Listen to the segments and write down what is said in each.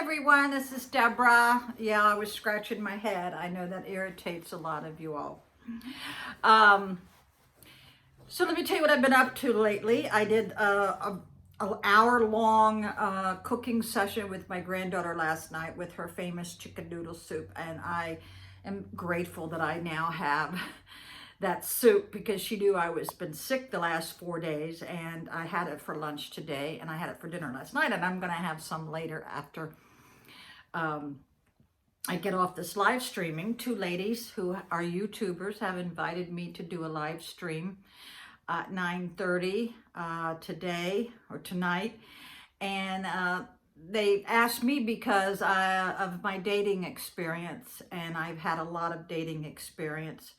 everyone, this is Deborah. Yeah, I was scratching my head. I know that irritates a lot of you all. Um, so let me tell you what I've been up to lately. I did an hour-long cooking session with my granddaughter last night with her famous chicken noodle soup, and I am grateful that I now have that soup because she knew I was been sick the last 4 days, and I had it for lunch today, and I had it for dinner last night, and I'm gonna have some later after I get off this live streaming. Two ladies who are YouTubers have invited me to do a live stream at 9:30 today or tonight, and they asked me because of my dating experience, and I've had a lot of dating experience.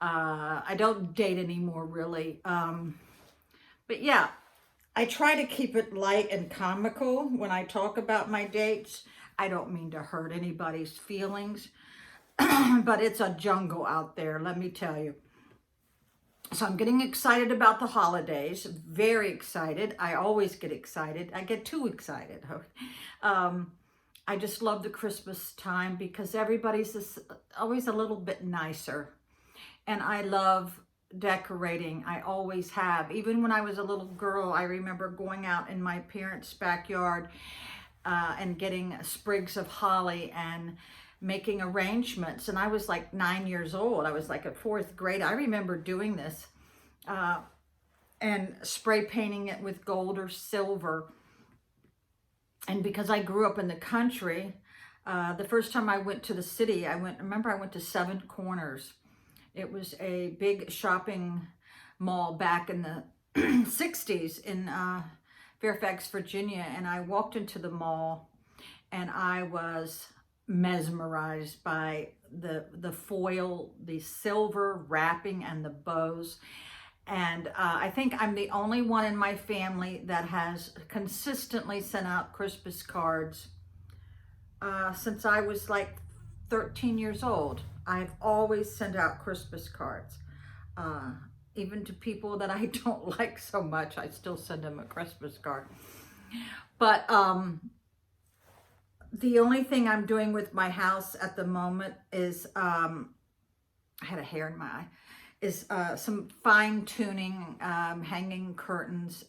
I don't date anymore, really. But yeah, I try to keep it light and comical when I talk about my dates. I don't mean to hurt anybody's feelings, but it's a jungle out there, let me tell you. So I'm getting excited about the holidays, very excited. I always get excited. I get too excited. I just love the Christmas time because everybody's always a little bit nicer. And I love decorating. I always have. Even when I was a little girl, I remember going out in my parents' backyard and getting sprigs of holly and making arrangements. And I was like 9 years old. I was like at fourth grade. I remember doing this and spray painting it with gold or silver. And because I grew up in the country, the first time I went to the city, I went to Seven Corners. It was a big shopping mall back in the 60s in Fairfax, Virginia. And I walked into the mall and I was mesmerized by the foil, the silver wrapping and the bows. And I think I'm the only one in my family that has consistently sent out Christmas cards since I was like 13 years old. I've always sent out Christmas cards. Even to people that I don't like so much, I still send them a Christmas card. But the only thing I'm doing with my house at the moment is, I had a hair in my eye, is some fine tuning, hanging curtains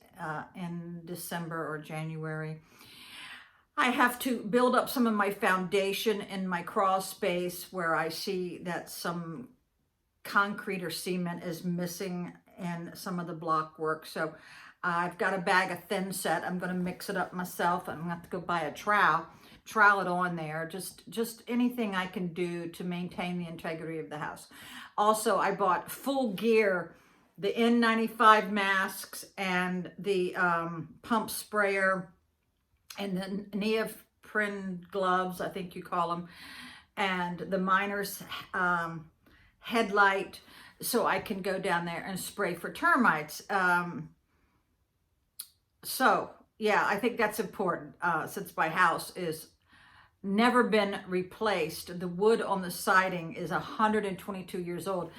in December or January. I have to build up some of my foundation in my crawl space where I see that some concrete or cement is missing in some of the block work. So I've got a bag of thin set. I'm going to mix it up myself. I'm going to have to go buy a trowel it on there. Just anything I can do to maintain the integrity of the house. Also, I bought full gear, the N95 masks and the pump sprayer, and the neoprene gloves, I think you call them, and the miner's headlight, so I can go down there and spray for termites. So yeah, I think that's important since my house is never been replaced. The wood on the siding is 122 years old.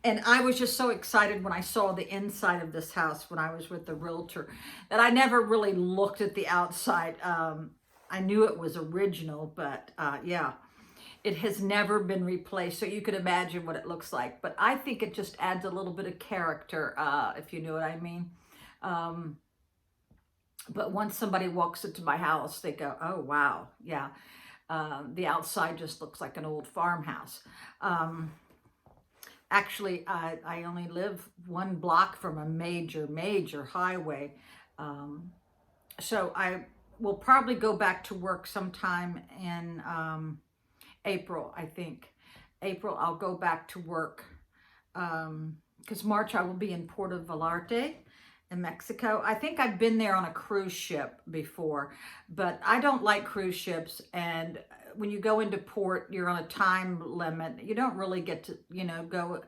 And I was just so excited when I saw the inside of this house when I was with the realtor that I never really looked at the outside. I knew it was original, but yeah, it has never been replaced. So you could imagine what it looks like. But I think it just adds a little bit of character, if you know what I mean. But once somebody walks into my house, they go, oh, wow, yeah. The outside just looks like an old farmhouse. Actually, I only live one block from a major highway. So I will probably go back to work sometime in April, I think. April, I'll go back to work because March I will be in Puerto Vallarta in Mexico. I think I've been there on a cruise ship before, but I don't like cruise ships. And when you go into port, you're on a time limit. You don't really get to, go.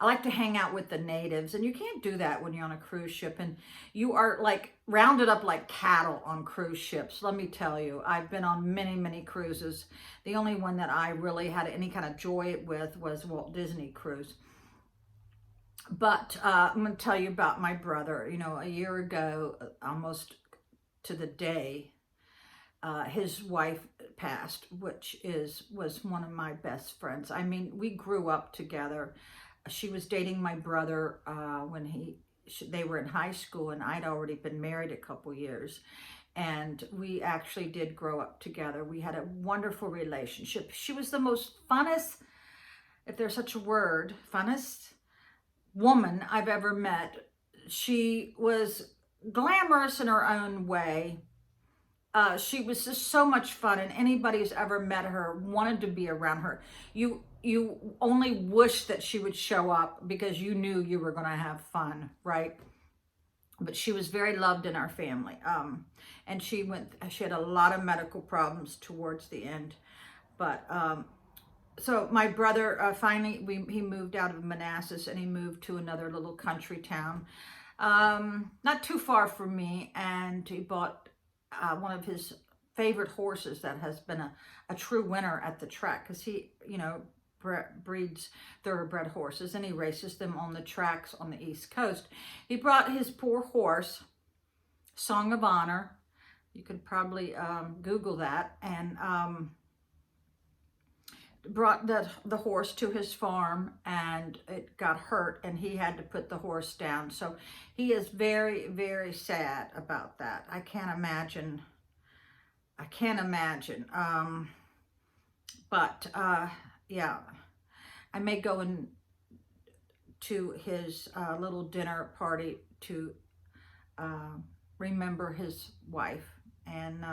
I like to hang out with the natives, and you can't do that when you're on a cruise ship. And you are like rounded up like cattle on cruise ships. Let me tell you, I've been on many cruises. The only one that I really had any kind of joy with was Walt Disney Cruise. But I'm going to tell you about my brother. A year ago, almost to the day, his wife passed, which was one of my best friends. I mean, we grew up together. She was dating my brother when they were in high school, and I'd already been married a couple years. And we actually did grow up together. We had a wonderful relationship. She was the most funnest, if there's such a word, funnest woman I've ever met. She was glamorous in her own way. She was just so much fun, and anybody who's ever met her wanted to be around her. You only wish that she would show up because you knew you were going to have fun, right? But she was very loved in our family. And she had a lot of medical problems towards the end. But so my brother finally he moved out of Manassas, and he moved to another little country town, not too far from me, and he bought one of his favorite horses that has been a true winner at the track, because he, breeds thoroughbred horses, and he races them on the tracks on the East Coast. He brought his poor horse, Song of Honor. You could probably Google that, and brought the horse to his farm, and it got hurt, and he had to put the horse down. So he is very, very sad about that. I can't imagine. But yeah, I may go to his little dinner party to remember his wife. And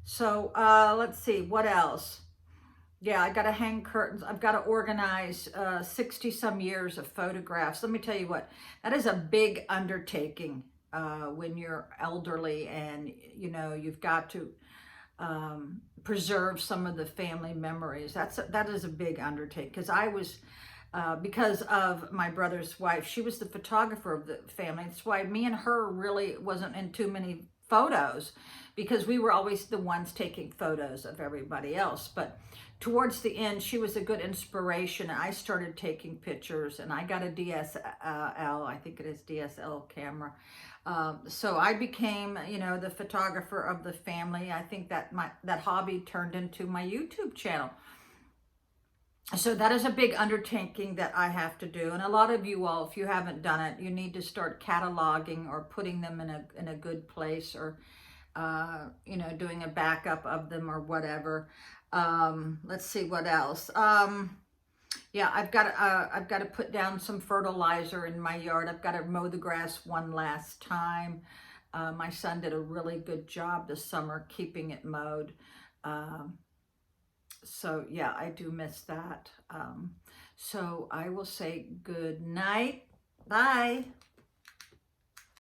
so let's see, what else? Yeah, I got to hang curtains. I've got to organize 60 some years of photographs. Let me tell you what, that is a big undertaking when you're elderly, and you've got to preserve some of the family memories. That is a big undertaking, because I was because of my brother's wife, she was the photographer of the family. That's why me and her really wasn't in too many photos, because we were always the ones taking photos of everybody else. But towards the end, she was a good inspiration. I started taking pictures, and I got a DSL, I think it is DSL camera. So I became, the photographer of the family. I think that that hobby turned into my YouTube channel. So that is a big undertaking that I have to do. And a lot of you all, if you haven't done it, you need to start cataloging or putting them in a good place, or doing a backup of them or whatever. Let's see what else. Yeah, I've got to put down some fertilizer in my yard. I've got to mow the grass one last time. My son did a really good job this summer keeping it mowed. So yeah, I do miss that. So I will say good night. Bye.